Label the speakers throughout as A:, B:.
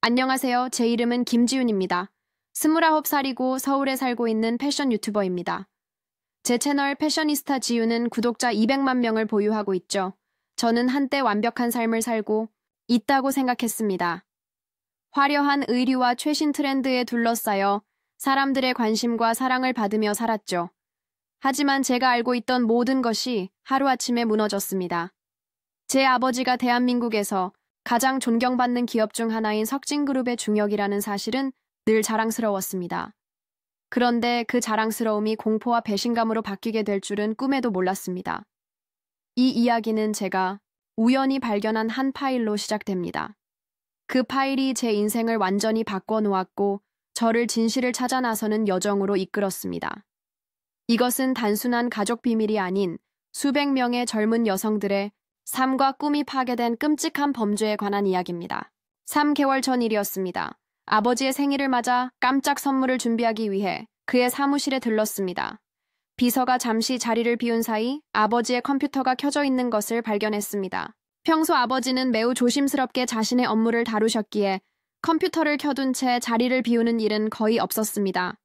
A: 안녕하세요. 제 이름은 김지윤입니다. 29살이고 서울에 살고 있는 패션 유튜버입니다. 제 채널 패셔니스타 지윤은 구독자 200만 명을 보유하고 있죠. 저는 한때 완벽한 삶을 살고 있다고 생각했습니다. 화려한 의류와 최신 트렌드에 둘러싸여 사람들의 관심과 사랑을 받으며 살았죠. 하지만 제가 알고 있던 모든 것이 하루아침에 무너졌습니다. 제 아버지가 대한민국에서 가장 존경받는 기업 중 하나인 석진그룹의 중역이라는 사실은 늘 자랑스러웠습니다. 그런데 그 자랑스러움이 공포와 배신감으로 바뀌게 될 줄은 꿈에도 몰랐습니다. 이 이야기는 제가 우연히 발견한 한 파일로 시작됩니다. 그 파일이 제 인생을 완전히 바꿔놓았고 저를 진실을 찾아 나서는 여정으로 이끌었습니다. 이것은 단순한 가족 비밀이 아닌 수백 명의 젊은 여성들의 삶과 꿈이 파괴된 끔찍한 범죄에 관한 이야기입니다. 3개월 전 일이었습니다. 아버지의 생일을 맞아 깜짝 선물을 준비하기 위해 그의 사무실에 들렀습니다. 비서가 잠시 자리를 비운 사이 아버지의 컴퓨터가 켜져 있는 것을 발견했습니다. 평소 아버지는 매우 조심스럽게 자신의 업무를 다루셨기에 컴퓨터를 켜둔 채 자리를 비우는 일은 거의 없었습니다.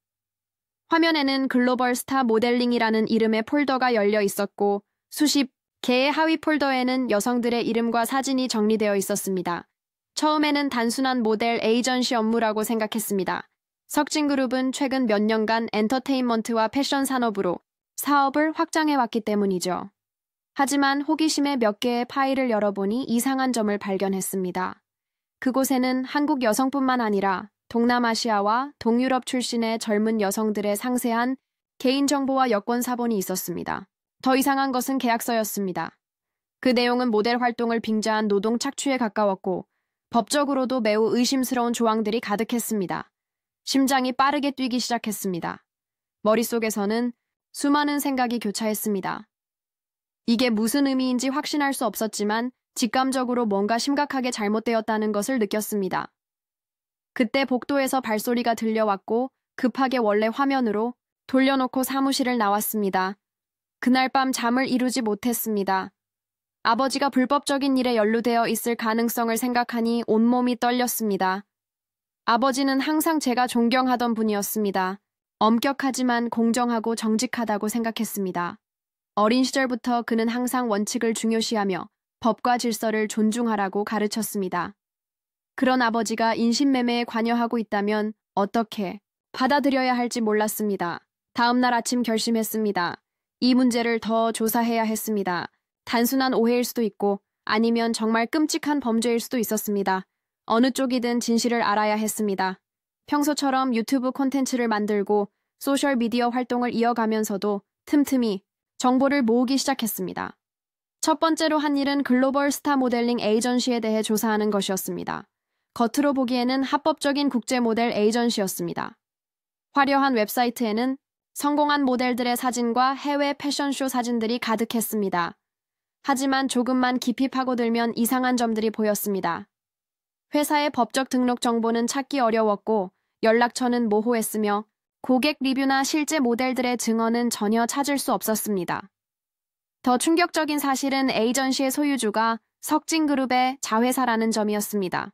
A: 화면에는 글로벌 스타 모델링이라는 이름의 폴더가 열려 있었고 수십 개의 하위 폴더에는 여성들의 이름과 사진이 정리되어 있었습니다. 처음에는 단순한 모델 에이전시 업무라고 생각했습니다. 석진그룹은 최근 몇 년간 엔터테인먼트와 패션 산업으로 사업을 확장해왔기 때문이죠. 하지만 호기심에 몇 개의 파일을 열어보니 이상한 점을 발견했습니다. 그곳에는 한국 여성뿐만 아니라 동남아시아와 동유럽 출신의 젊은 여성들의 상세한 개인정보와 여권 사본이 있었습니다. 더 이상한 것은 계약서였습니다. 그 내용은 모델 활동을 빙자한 노동 착취에 가까웠고 법적으로도 매우 의심스러운 조항들이 가득했습니다. 심장이 빠르게 뛰기 시작했습니다. 머릿속에서는 수많은 생각이 교차했습니다. 이게 무슨 의미인지 확신할 수 없었지만 직감적으로 뭔가 심각하게 잘못되었다는 것을 느꼈습니다. 그때 복도에서 발소리가 들려왔고 급하게 원래 화면으로 돌려놓고 사무실을 나왔습니다. 그날 밤 잠을 이루지 못했습니다. 아버지가 불법적인 일에 연루되어 있을 가능성을 생각하니 온몸이 떨렸습니다. 아버지는 항상 제가 존경하던 분이었습니다. 엄격하지만 공정하고 정직하다고 생각했습니다. 어린 시절부터 그는 항상 원칙을 중요시하며 법과 질서를 존중하라고 가르쳤습니다. 그런 아버지가 인신매매에 관여하고 있다면 어떻게 받아들여야 할지 몰랐습니다. 다음 날 아침 결심했습니다. 이 문제를 더 조사해야 했습니다. 단순한 오해일 수도 있고 아니면 정말 끔찍한 범죄일 수도 있었습니다. 어느 쪽이든 진실을 알아야 했습니다. 평소처럼 유튜브 콘텐츠를 만들고 소셜미디어 활동을 이어가면서도 틈틈이 정보를 모으기 시작했습니다. 첫 번째로 한 일은 글로벌 스타 모델링 에이전시에 대해 조사하는 것이었습니다. 겉으로 보기에는 합법적인 국제 모델 에이전시였습니다. 화려한 웹사이트에는 성공한 모델들의 사진과 해외 패션쇼 사진들이 가득했습니다. 하지만 조금만 깊이 파고들면 이상한 점들이 보였습니다. 회사의 법적 등록 정보는 찾기 어려웠고 연락처는 모호했으며 고객 리뷰나 실제 모델들의 증언은 전혀 찾을 수 없었습니다. 더 충격적인 사실은 에이전시의 소유주가 석진그룹의 자회사라는 점이었습니다.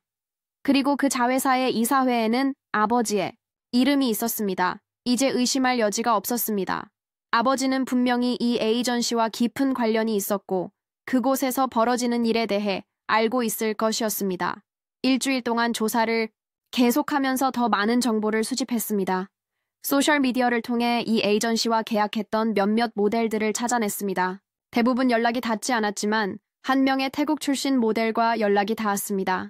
A: 그리고 그 자회사의 이사회에는 아버지의 이름이 있었습니다. 이제 의심할 여지가 없었습니다. 아버지는 분명히 이 에이전시와 깊은 관련이 있었고 그곳에서 벌어지는 일에 대해 알고 있을 것이었습니다. 일주일 동안 조사를 계속하면서 더 많은 정보를 수집했습니다. 소셜미디어를 통해 이 에이전시와 계약했던 몇몇 모델들을 찾아냈습니다. 대부분 연락이 닿지 않았지만 한 명의 태국 출신 모델과 연락이 닿았습니다.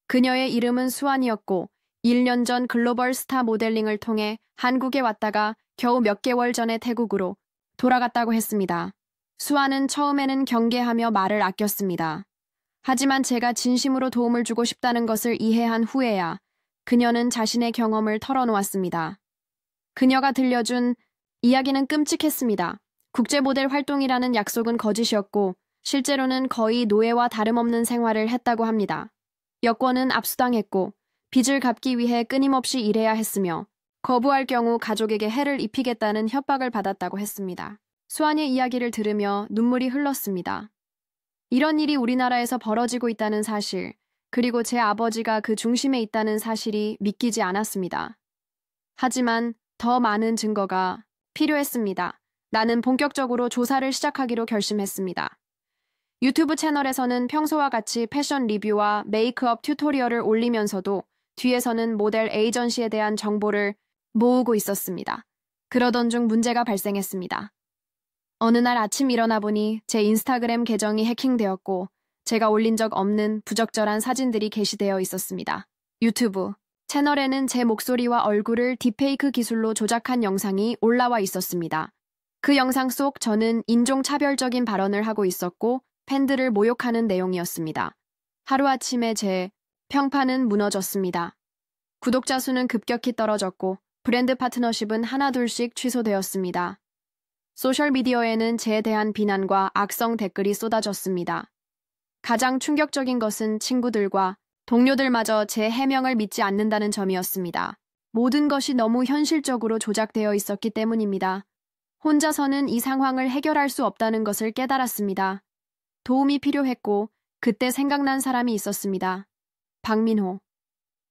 A: 그녀의 이름은 수환이었고 1년 전 글로벌 스타 모델링을 통해 한국에 왔다가 겨우 몇 개월 전에 태국으로 돌아갔다고 했습니다. 수환은 처음에는 경계하며 말을 아꼈습니다. 하지만 제가 진심으로 도움을 주고 싶다는 것을 이해한 후에야 그녀는 자신의 경험을 털어놓았습니다. 그녀가 들려준 이야기는 끔찍했습니다. 국제 모델 활동이라는 약속은 거짓이었고 실제로는 거의 노예와 다름없는 생활을 했다고 합니다. 여권은 압수당했고 빚을 갚기 위해 끊임없이 일해야 했으며 거부할 경우 가족에게 해를 입히겠다는 협박을 받았다고 했습니다. 수환의 이야기를 들으며 눈물이 흘렀습니다. 이런 일이 우리나라에서 벌어지고 있다는 사실, 그리고 제 아버지가 그 중심에 있다는 사실이 믿기지 않았습니다. 하지만 더 많은 증거가 필요했습니다. 나는 본격적으로 조사를 시작하기로 결심했습니다. 유튜브 채널에서는 평소와 같이 패션 리뷰와 메이크업 튜토리얼을 올리면서도 뒤에서는 모델 에이전시에 대한 정보를 모으고 있었습니다. 그러던 중 문제가 발생했습니다. 어느 날 아침 일어나 보니 제 인스타그램 계정이 해킹되었고 제가 올린 적 없는 부적절한 사진들이 게시되어 있었습니다. 유튜브 채널에는 제 목소리와 얼굴을 딥페이크 기술로 조작한 영상이 올라와 있었습니다. 그 영상 속 저는 인종차별적인 발언을 하고 있었고 팬들을 모욕하는 내용이었습니다. 하루아침에 제 평판은 무너졌습니다. 구독자 수는 급격히 떨어졌고 브랜드 파트너십은 하나둘씩 취소되었습니다. 소셜미디어에는 제에 대한 비난과 악성 댓글이 쏟아졌습니다. 가장 충격적인 것은 친구들과 동료들마저 제 해명을 믿지 않는다는 점이었습니다. 모든 것이 너무 현실적으로 조작되어 있었기 때문입니다. 혼자서는 이 상황을 해결할 수 없다는 것을 깨달았습니다. 도움이 필요했고 그때 생각난 사람이 있었습니다. 박민호.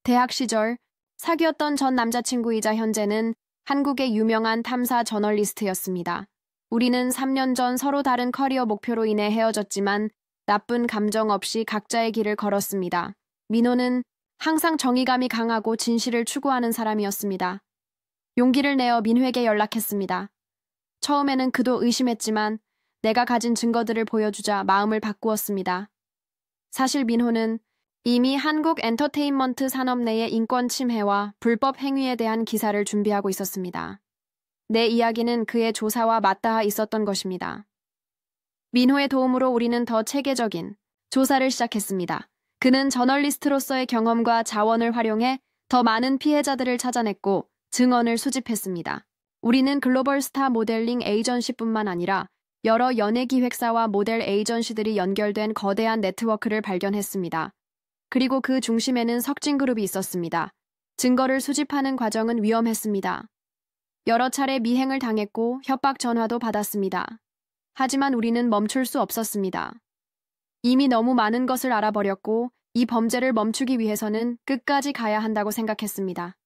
A: 대학 시절 사귀었던 전 남자친구이자 현재는 한국의 유명한 탐사 저널리스트였습니다. 우리는 3년 전 서로 다른 커리어 목표로 인해 헤어졌지만 나쁜 감정 없이 각자의 길을 걸었습니다. 민호는 항상 정의감이 강하고 진실을 추구하는 사람이었습니다. 용기를 내어 민호에게 연락했습니다. 처음에는 그도 의심했지만 내가 가진 증거들을 보여주자 마음을 바꾸었습니다. 사실 민호는 이미 한국 엔터테인먼트 산업 내의 인권 침해와 불법 행위에 대한 기사를 준비하고 있었습니다. 내 이야기는 그의 조사와 맞닿아 있었던 것입니다. 민호의 도움으로 우리는 더 체계적인 조사를 시작했습니다. 그는 저널리스트로서의 경험과 자원을 활용해 더 많은 피해자들을 찾아냈고 증언을 수집했습니다. 우리는 글로벌 스타 모델링 에이전시뿐만 아니라 여러 연예기획사와 모델 에이전시들이 연결된 거대한 네트워크를 발견했습니다. 그리고 그 중심에는 석진그룹이 있었습니다. 증거를 수집하는 과정은 위험했습니다. 여러 차례 미행을 당했고 협박 전화도 받았습니다. 하지만 우리는 멈출 수 없었습니다. 이미 너무 많은 것을 알아버렸고 이 범죄를 멈추기 위해서는 끝까지 가야 한다고 생각했습니다.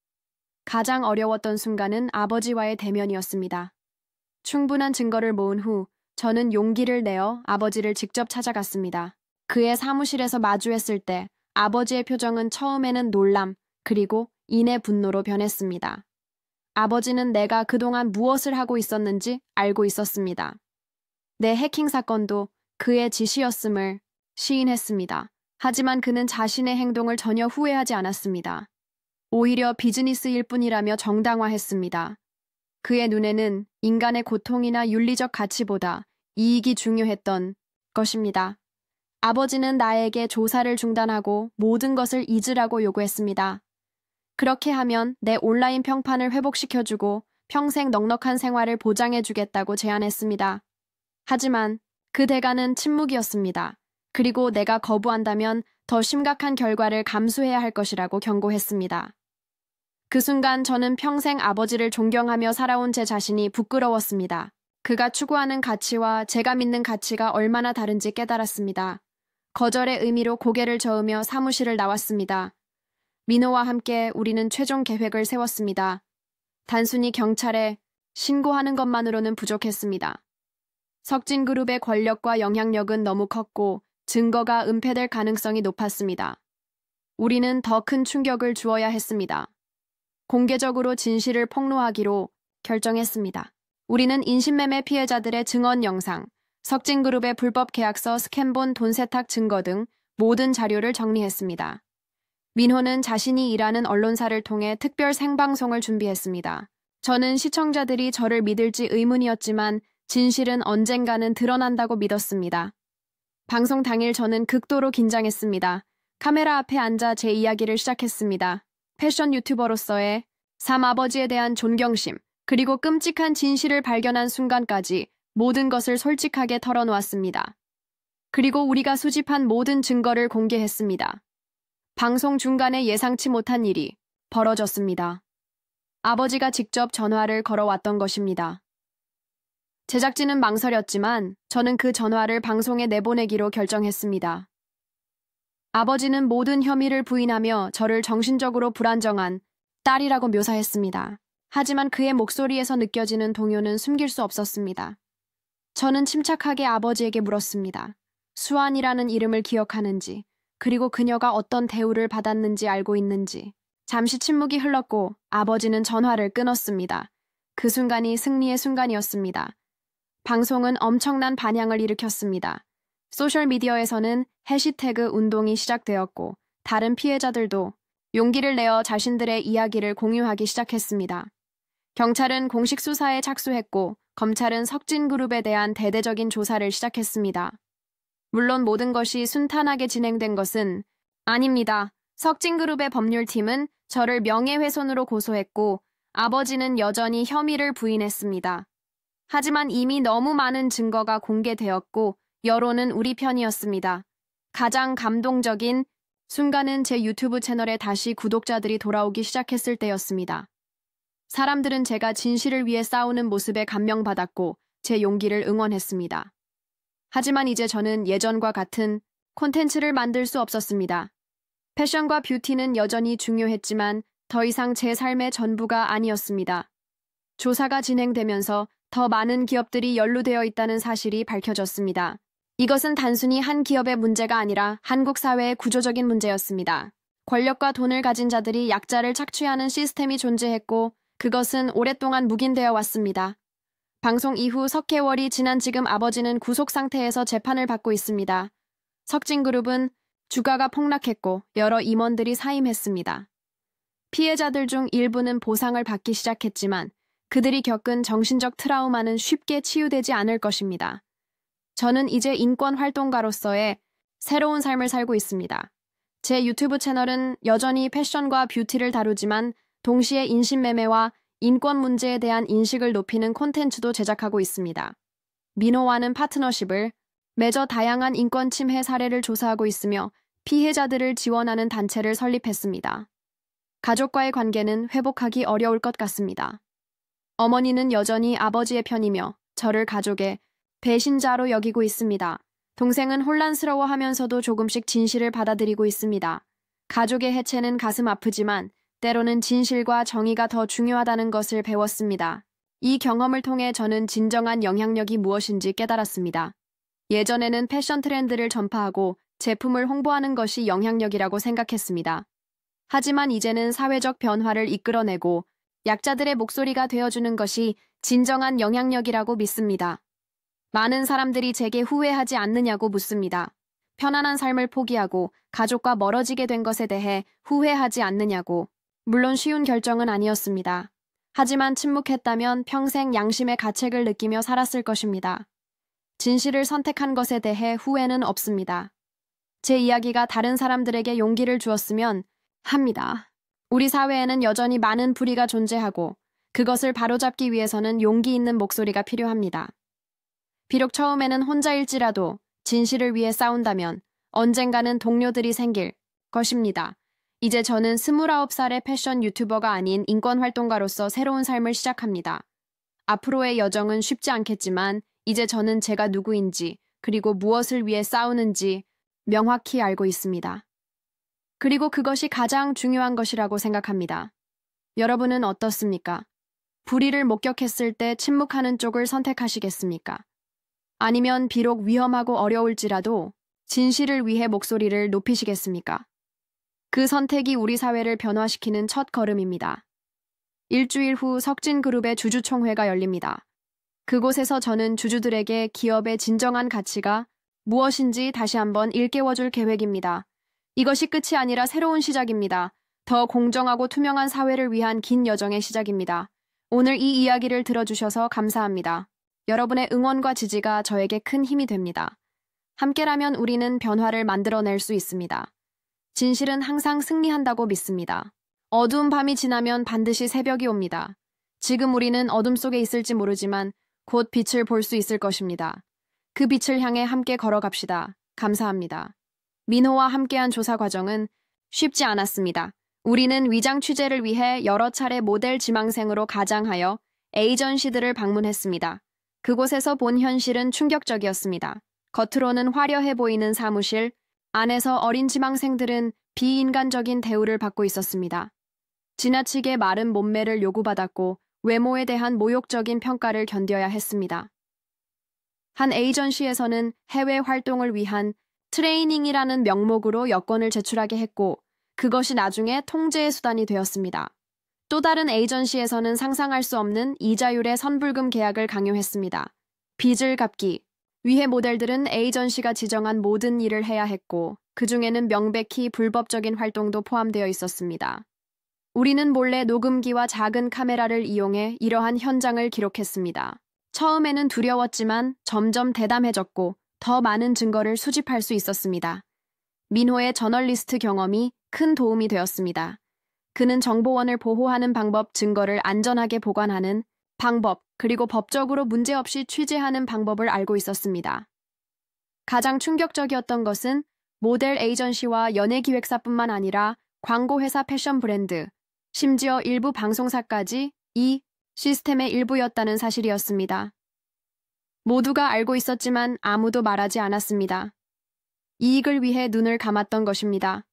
A: 가장 어려웠던 순간은 아버지와의 대면이었습니다. 충분한 증거를 모은 후 저는 용기를 내어 아버지를 직접 찾아갔습니다. 그의 사무실에서 마주했을 때 아버지의 표정은 처음에는 놀람, 그리고 인해 분노로 변했습니다. 아버지는 내가 그동안 무엇을 하고 있었는지 알고 있었습니다. 내 해킹 사건도 그의 지시였음을 시인했습니다. 하지만 그는 자신의 행동을 전혀 후회하지 않았습니다. 오히려 비즈니스일 뿐이라며 정당화했습니다. 그의 눈에는 인간의 고통이나 윤리적 가치보다 이익이 중요했던 것입니다. 아버지는 나에게 조사를 중단하고 모든 것을 잊으라고 요구했습니다. 그렇게 하면 내 온라인 평판을 회복시켜주고 평생 넉넉한 생활을 보장해주겠다고 제안했습니다. 하지만 그 대가는 침묵이었습니다. 그리고 내가 거부한다면 더 심각한 결과를 감수해야 할 것이라고 경고했습니다. 그 순간 저는 평생 아버지를 존경하며 살아온 제 자신이 부끄러웠습니다. 그가 추구하는 가치와 제가 믿는 가치가 얼마나 다른지 깨달았습니다. 거절의 의미로 고개를 저으며 사무실을 나왔습니다. 민호와 함께 우리는 최종 계획을 세웠습니다. 단순히 경찰에 신고하는 것만으로는 부족했습니다. 석진그룹의 권력과 영향력은 너무 컸고 증거가 은폐될 가능성이 높았습니다. 우리는 더 큰 충격을 주어야 했습니다. 공개적으로 진실을 폭로하기로 결정했습니다. 우리는 인신매매 피해자들의 증언 영상, 석진그룹의 불법 계약서 스캔본 돈 세탁 증거 등 모든 자료를 정리했습니다. 민호는 자신이 일하는 언론사를 통해 특별 생방송을 준비했습니다. 저는 시청자들이 저를 믿을지 의문이었지만 진실은 언젠가는 드러난다고 믿었습니다. 방송 당일 저는 극도로 긴장했습니다. 카메라 앞에 앉아 제 이야기를 시작했습니다. 패션 유튜버로서의 삶, 아버지에 대한 존경심, 그리고 끔찍한 진실을 발견한 순간까지 모든 것을 솔직하게 털어놓았습니다. 그리고 우리가 수집한 모든 증거를 공개했습니다. 방송 중간에 예상치 못한 일이 벌어졌습니다. 아버지가 직접 전화를 걸어왔던 것입니다. 제작진은 망설였지만 저는 그 전화를 방송에 내보내기로 결정했습니다. 아버지는 모든 혐의를 부인하며 저를 정신적으로 불안정한 딸이라고 묘사했습니다. 하지만 그의 목소리에서 느껴지는 동요는 숨길 수 없었습니다. 저는 침착하게 아버지에게 물었습니다. 수환이라는 이름을 기억하는지, 그리고 그녀가 어떤 대우를 받았는지 알고 있는지. 잠시 침묵이 흘렀고 아버지는 전화를 끊었습니다. 그 순간이 승리의 순간이었습니다. 방송은 엄청난 반향을 일으켰습니다. 소셜미디어에서는 해시태그 운동이 시작되었고 다른 피해자들도 용기를 내어 자신들의 이야기를 공유하기 시작했습니다. 경찰은 공식 수사에 착수했고 검찰은 석진그룹에 대한 대대적인 조사를 시작했습니다. 물론 모든 것이 순탄하게 진행된 것은 아닙니다. 석진그룹의 법률팀은 저를 명예훼손으로 고소했고 아버지는 여전히 혐의를 부인했습니다. 하지만 이미 너무 많은 증거가 공개되었고 여론은 우리 편이었습니다. 가장 감동적인 순간은 제 유튜브 채널에 다시 구독자들이 돌아오기 시작했을 때였습니다. 사람들은 제가 진실을 위해 싸우는 모습에 감명받았고 제 용기를 응원했습니다. 하지만 이제 저는 예전과 같은 콘텐츠를 만들 수 없었습니다. 패션과 뷰티는 여전히 중요했지만 더 이상 제 삶의 전부가 아니었습니다. 조사가 진행되면서 더 많은 기업들이 연루되어 있다는 사실이 밝혀졌습니다. 이것은 단순히 한 기업의 문제가 아니라 한국 사회의 구조적인 문제였습니다. 권력과 돈을 가진 자들이 약자를 착취하는 시스템이 존재했고 그것은 오랫동안 묵인되어 왔습니다. 방송 이후 석 개월이 지난 지금 아버지는 구속 상태에서 재판을 받고 있습니다. 석진그룹은 주가가 폭락했고 여러 임원들이 사임했습니다. 피해자들 중 일부는 보상을 받기 시작했지만 그들이 겪은 정신적 트라우마는 쉽게 치유되지 않을 것입니다. 저는 이제 인권활동가로서의 새로운 삶을 살고 있습니다. 제 유튜브 채널은 여전히 패션과 뷰티를 다루지만 동시에 인신매매와 인권 문제에 대한 인식을 높이는 콘텐츠도 제작하고 있습니다. 민호와는 파트너십을 맺어 다양한 인권 침해 사례를 조사하고 있으며 피해자들을 지원하는 단체를 설립했습니다. 가족과의 관계는 회복하기 어려울 것 같습니다. 어머니는 여전히 아버지의 편이며 저를 가족의 배신자로 여기고 있습니다. 동생은 혼란스러워하면서도 조금씩 진실을 받아들이고 있습니다. 가족의 해체는 가슴 아프지만 때로는 진실과 정의가 더 중요하다는 것을 배웠습니다. 이 경험을 통해 저는 진정한 영향력이 무엇인지 깨달았습니다. 예전에는 패션 트렌드를 전파하고 제품을 홍보하는 것이 영향력이라고 생각했습니다. 하지만 이제는 사회적 변화를 이끌어내고 약자들의 목소리가 되어주는 것이 진정한 영향력이라고 믿습니다. 많은 사람들이 제게 후회하지 않느냐고 묻습니다. 편안한 삶을 포기하고 가족과 멀어지게 된 것에 대해 후회하지 않느냐고. 물론 쉬운 결정은 아니었습니다. 하지만 침묵했다면 평생 양심의 가책을 느끼며 살았을 것입니다. 진실을 선택한 것에 대해 후회는 없습니다. 제 이야기가 다른 사람들에게 용기를 주었으면 합니다. 우리 사회에는 여전히 많은 불의가 존재하고 그것을 바로잡기 위해서는 용기 있는 목소리가 필요합니다. 비록 처음에는 혼자일지라도 진실을 위해 싸운다면 언젠가는 동료들이 생길 것입니다. 이제 저는 29살의 패션 유튜버가 아닌 인권활동가로서 새로운 삶을 시작합니다. 앞으로의 여정은 쉽지 않겠지만 이제 저는 제가 누구인지 그리고 무엇을 위해 싸우는지 명확히 알고 있습니다. 그리고 그것이 가장 중요한 것이라고 생각합니다. 여러분은 어떻습니까? 불의를 목격했을 때 침묵하는 쪽을 선택하시겠습니까? 아니면 비록 위험하고 어려울지라도 진실을 위해 목소리를 높이시겠습니까? 그 선택이 우리 사회를 변화시키는 첫 걸음입니다. 일주일 후 석진그룹의 주주총회가 열립니다. 그곳에서 저는 주주들에게 기업의 진정한 가치가 무엇인지 다시 한번 일깨워줄 계획입니다. 이것이 끝이 아니라 새로운 시작입니다. 더 공정하고 투명한 사회를 위한 긴 여정의 시작입니다. 오늘 이 이야기를 들어주셔서 감사합니다. 여러분의 응원과 지지가 저에게 큰 힘이 됩니다. 함께라면 우리는 변화를 만들어낼 수 있습니다. 진실은 항상 승리한다고 믿습니다. 어두운 밤이 지나면 반드시 새벽이 옵니다. 지금 우리는 어둠 속에 있을지 모르지만 곧 빛을 볼 수 있을 것입니다. 그 빛을 향해 함께 걸어갑시다. 감사합니다. 민호와 함께한 조사 과정은 쉽지 않았습니다. 우리는 위장 취재를 위해 여러 차례 모델 지망생으로 가장하여 에이전시들을 방문했습니다. 그곳에서 본 현실은 충격적이었습니다. 겉으로는 화려해 보이는 사무실, 안에서 어린 지망생들은 비인간적인 대우를 받고 있었습니다. 지나치게 마른 몸매를 요구받았고 외모에 대한 모욕적인 평가를 견뎌야 했습니다. 한 에이전시에서는 해외 활동을 위한 트레이닝이라는 명목으로 여권을 제출하게 했고 그것이 나중에 통제의 수단이 되었습니다. 또 다른 에이전시에서는 상상할 수 없는 이자율의 선불금 계약을 강요했습니다. 빚을 갚기 위해 모델들은 에이전시가 지정한 모든 일을 해야 했고 그 중에는 명백히 불법적인 활동도 포함되어 있었습니다. 우리는 몰래 녹음기와 작은 카메라를 이용해 이러한 현장을 기록했습니다. 처음에는 두려웠지만 점점 대담해졌고 더 많은 증거를 수집할 수 있었습니다. 민호의 저널리스트 경험이 큰 도움이 되었습니다. 그는 정보원을 보호하는 방법, 증거를 안전하게 보관하는 방법, 그리고 법적으로 문제없이 취재하는 방법을 알고 있었습니다. 가장 충격적이었던 것은 모델 에이전시와 연예기획사뿐만 아니라 광고회사 패션 브랜드, 심지어 일부 방송사까지 이 시스템의 일부였다는 사실이었습니다. 모두가 알고 있었지만 아무도 말하지 않았습니다. 이익을 위해 눈을 감았던 것입니다.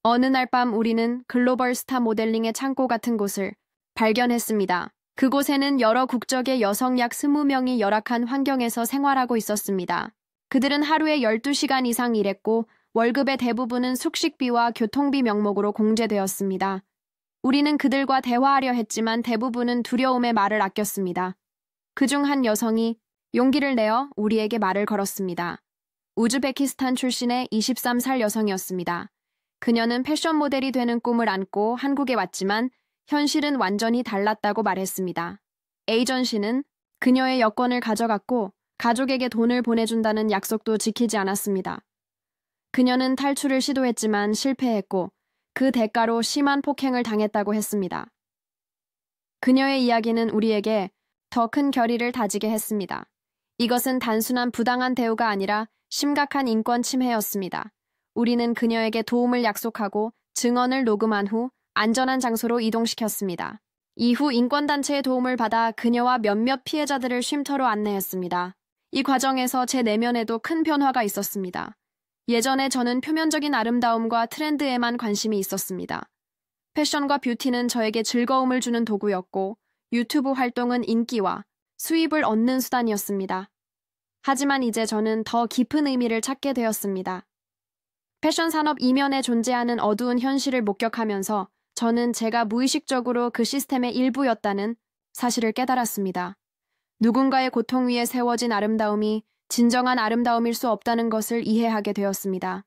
A: 어느 날 밤 우리는 글로벌 스타 모델링의 창고 같은 곳을 발견했습니다. 그곳에는 여러 국적의 여성 약 20명이 열악한 환경에서 생활하고 있었습니다. 그들은 하루에 12시간 이상 일했고 월급의 대부분은 숙식비와 교통비 명목으로 공제되었습니다. 우리는 그들과 대화하려 했지만 대부분은 두려움에 말을 아꼈습니다. 그중 한 여성이 용기를 내어 우리에게 말을 걸었습니다. 우즈베키스탄 출신의 23살 여성이었습니다. 그녀는 패션 모델이 되는 꿈을 안고 한국에 왔지만 현실은 완전히 달랐다고 말했습니다. 에이전시는 그녀의 여권을 가져갔고 가족에게 돈을 보내준다는 약속도 지키지 않았습니다. 그녀는 탈출을 시도했지만 실패했고 그 대가로 심한 폭행을 당했다고 했습니다. 그녀의 이야기는 우리에게 더 큰 결의를 다지게 했습니다. 이것은 단순한 부당한 대우가 아니라 심각한 인권 침해였습니다. 우리는 그녀에게 도움을 약속하고 증언을 녹음한 후 안전한 장소로 이동시켰습니다. 이후 인권단체의 도움을 받아 그녀와 몇몇 피해자들을 쉼터로 안내했습니다. 이 과정에서 제 내면에도 큰 변화가 있었습니다. 예전에 저는 표면적인 아름다움과 트렌드에만 관심이 있었습니다. 패션과 뷰티는 저에게 즐거움을 주는 도구였고 유튜브 활동은 인기와 수입을 얻는 수단이었습니다. 하지만 이제 저는 더 깊은 의미를 찾게 되었습니다. 패션 산업 이면에 존재하는 어두운 현실을 목격하면서 저는 제가 무의식적으로 그 시스템의 일부였다는 사실을 깨달았습니다. 누군가의 고통 위에 세워진 아름다움이 진정한 아름다움일 수 없다는 것을 이해하게 되었습니다.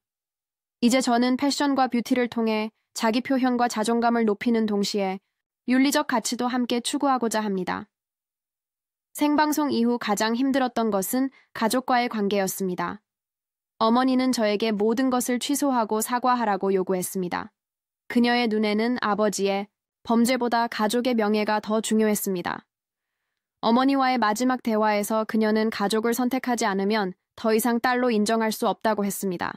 A: 이제 저는 패션과 뷰티를 통해 자기 표현과 자존감을 높이는 동시에 윤리적 가치도 함께 추구하고자 합니다. 생방송 이후 가장 힘들었던 것은 가족과의 관계였습니다. 어머니는 저에게 모든 것을 취소하고 사과하라고 요구했습니다. 그녀의 눈에는 아버지의 범죄보다 가족의 명예가 더 중요했습니다. 어머니와의 마지막 대화에서 그녀는 가족을 선택하지 않으면 더 이상 딸로 인정할 수 없다고 했습니다.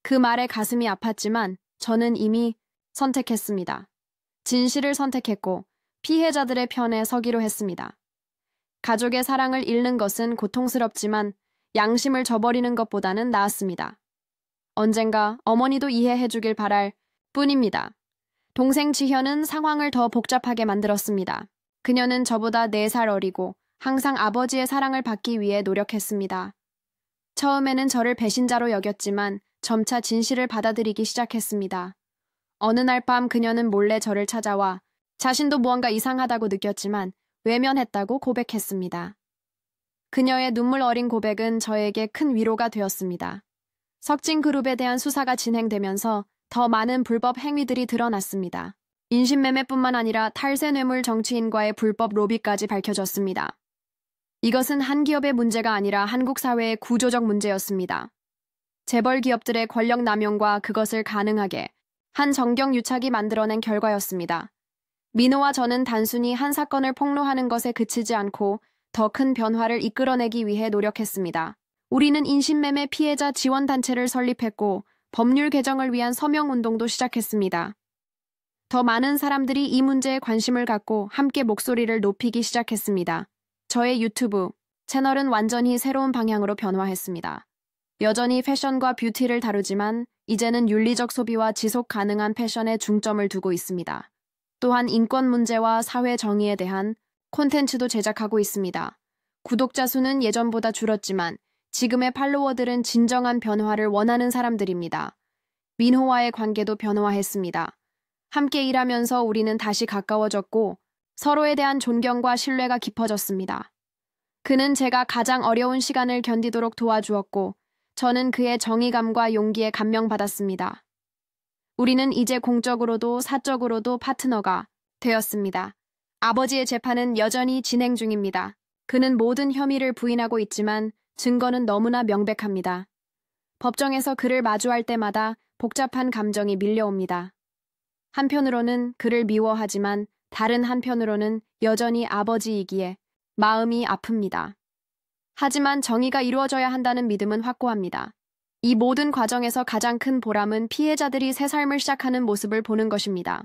A: 그 말에 가슴이 아팠지만 저는 이미 선택했습니다. 진실을 선택했고 피해자들의 편에 서기로 했습니다. 가족의 사랑을 잃는 것은 고통스럽지만 양심을 저버리는 것보다는 나았습니다. 언젠가 어머니도 이해해 주길 바랄 뿐입니다. 동생 지현은 상황을 더 복잡하게 만들었습니다. 그녀는 저보다 4살 어리고 항상 아버지의 사랑을 받기 위해 노력했습니다. 처음에는 저를 배신자로 여겼지만 점차 진실을 받아들이기 시작했습니다. 어느 날 밤 그녀는 몰래 저를 찾아와 자신도 무언가 이상하다고 느꼈지만 외면했다고 고백했습니다. 그녀의 눈물 어린 고백은 저에게 큰 위로가 되었습니다. 석진 그룹에 대한 수사가 진행되면서 더 많은 불법 행위들이 드러났습니다. 인신매매뿐만 아니라 탈세 뇌물 정치인과의 불법 로비까지 밝혀졌습니다. 이것은 한 기업의 문제가 아니라 한국 사회의 구조적 문제였습니다. 재벌 기업들의 권력 남용과 그것을 가능하게 한 정경유착이 만들어낸 결과였습니다. 민호와 저는 단순히 한 사건을 폭로하는 것에 그치지 않고 더 큰 변화를 이끌어내기 위해 노력했습니다. 우리는 인신매매 피해자 지원단체를 설립했고 법률 개정을 위한 서명운동도 시작했습니다. 더 많은 사람들이 이 문제에 관심을 갖고 함께 목소리를 높이기 시작했습니다. 저의 유튜브 채널은 완전히 새로운 방향으로 변화했습니다. 여전히 패션과 뷰티를 다루지만 이제는 윤리적 소비와 지속 가능한 패션에 중점을 두고 있습니다. 또한 인권 문제와 사회 정의에 대한 콘텐츠도 제작하고 있습니다. 구독자 수는 예전보다 줄었지만 지금의 팔로워들은 진정한 변화를 원하는 사람들입니다. 민호와의 관계도 변화했습니다. 함께 일하면서 우리는 다시 가까워졌고 서로에 대한 존경과 신뢰가 깊어졌습니다. 그는 제가 가장 어려운 시간을 견디도록 도와주었고 저는 그의 정의감과 용기에 감명받았습니다. 우리는 이제 공적으로도 사적으로도 파트너가 되었습니다. 아버지의 재판은 여전히 진행 중입니다. 그는 모든 혐의를 부인하고 있지만 증거는 너무나 명백합니다. 법정에서 그를 마주할 때마다 복잡한 감정이 밀려옵니다. 한편으로는 그를 미워하지만 다른 한편으로는 여전히 아버지이기에 마음이 아픕니다. 하지만 정의가 이루어져야 한다는 믿음은 확고합니다. 이 모든 과정에서 가장 큰 보람은 피해자들이 새 삶을 시작하는 모습을 보는 것입니다.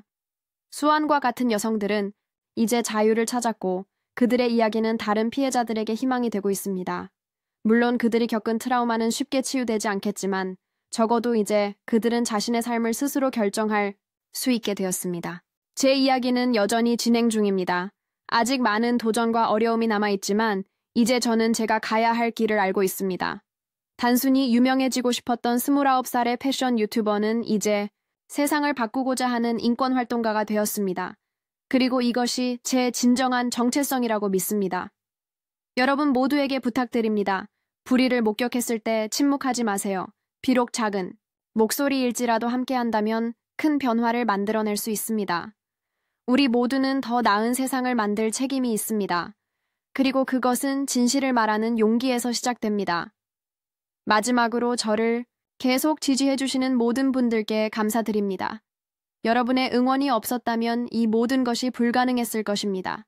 A: 수완과 같은 여성들은 이제 자유를 찾았고 그들의 이야기는 다른 피해자들에게 희망이 되고 있습니다. 물론 그들이 겪은 트라우마는 쉽게 치유되지 않겠지만 적어도 이제 그들은 자신의 삶을 스스로 결정할 수 있게 되었습니다. 제 이야기는 여전히 진행 중입니다. 아직 많은 도전과 어려움이 남아있지만 이제 저는 제가 가야 할 길을 알고 있습니다. 단순히 유명해지고 싶었던 29살의 패션 유튜버는 이제 세상을 바꾸고자 하는 인권활동가가 되었습니다. 그리고 이것이 제 진정한 정체성이라고 믿습니다. 여러분 모두에게 부탁드립니다. 불의를 목격했을 때 침묵하지 마세요. 비록 작은 목소리일지라도 함께한다면 큰 변화를 만들어낼 수 있습니다. 우리 모두는 더 나은 세상을 만들 책임이 있습니다. 그리고 그것은 진실을 말하는 용기에서 시작됩니다. 마지막으로 저를 계속 지지해주시는 모든 분들께 감사드립니다. 여러분의 응원이 없었다면 이 모든 것이 불가능했을 것입니다.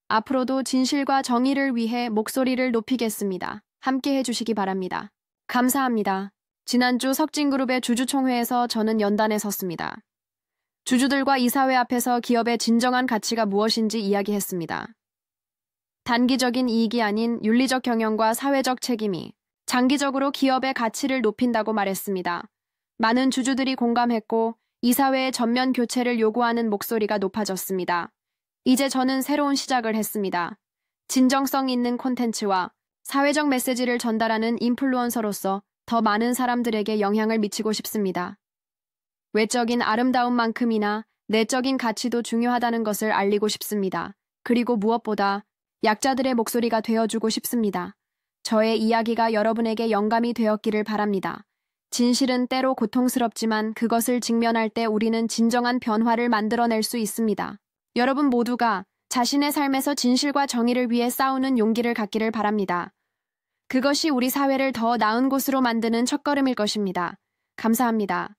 A: 앞으로도 진실과 정의를 위해 목소리를 높이겠습니다. 함께 해주시기 바랍니다. 감사합니다. 지난주 석진그룹의 주주총회에서 저는 연단에 섰습니다. 주주들과 이사회 앞에서 기업의 진정한 가치가 무엇인지 이야기했습니다. 단기적인 이익이 아닌 윤리적 경영과 사회적 책임이 장기적으로 기업의 가치를 높인다고 말했습니다. 많은 주주들이 공감했고 이사회의 전면 교체를 요구하는 목소리가 높아졌습니다. 이제 저는 새로운 시작을 했습니다. 진정성 있는 콘텐츠와 사회적 메시지를 전달하는 인플루언서로서 더 많은 사람들에게 영향을 미치고 싶습니다. 외적인 아름다움만큼이나 내적인 가치도 중요하다는 것을 알리고 싶습니다. 그리고 무엇보다 약자들의 목소리가 되어주고 싶습니다. 저의 이야기가 여러분에게 영감이 되었기를 바랍니다. 진실은 때로 고통스럽지만 그것을 직면할 때 우리는 진정한 변화를 만들어낼 수 있습니다. 여러분 모두가 자신의 삶에서 진실과 정의를 위해 싸우는 용기를 갖기를 바랍니다. 그것이 우리 사회를 더 나은 곳으로 만드는 첫걸음일 것입니다. 감사합니다.